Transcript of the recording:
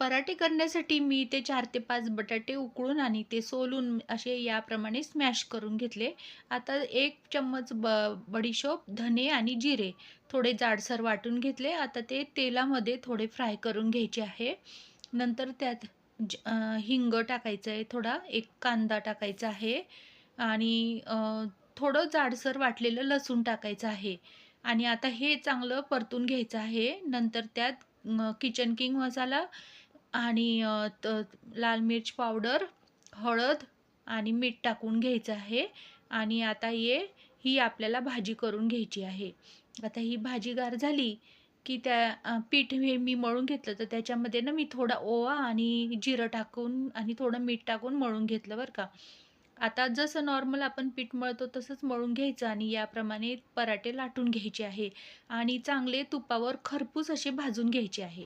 पराठे करण्यासाठी मी ते 4 ते 5 बटाटे उकळून आणि ते सोलून असे याप्रमाणे स्मॅश करून घेतले. आता 1 चम्मच बडिशोप, धने आणि जिरे थोडे जाडसर वाटून घेतले. आता ते तेलामध्ये थोडे फ्राय करून घ्यायचे आहे. नंतर त्यात हिंग टाकायचं आहे थोडा, 1 कांदा टाकायचा आहे आणि थोडं जाडसर वाटलेलं लसूण टाकायचं आहे आणि आता हे चांगलं परतून घ्यायचं आहे. नंतर त्यात किचन किंग मसाला आणि लाल मिर्च पावडर, हळद आणि मीठ टाकून घ्यायचं आहे आणि आता ही आपल्याला भाजी करून घ्यायची आहे. आता ही भाजी गार झाली, की पीठ हे मी मळून घेतलं, तर त्याच्यामध्ये ना मी थोडा ओवा आणि जिरं टाकून आणि थोडं मीठ टाकून मळून घेतलं बरं का. आता जसं नॉर्मल आपण पीठ मळतो तसंच मळून घ्यायचं आणि याप्रमाणे पराठे लाटून घ्यायचे आहे आणि चांगले तुपावर खरपूस असे भाजून घ्यायचे आहे.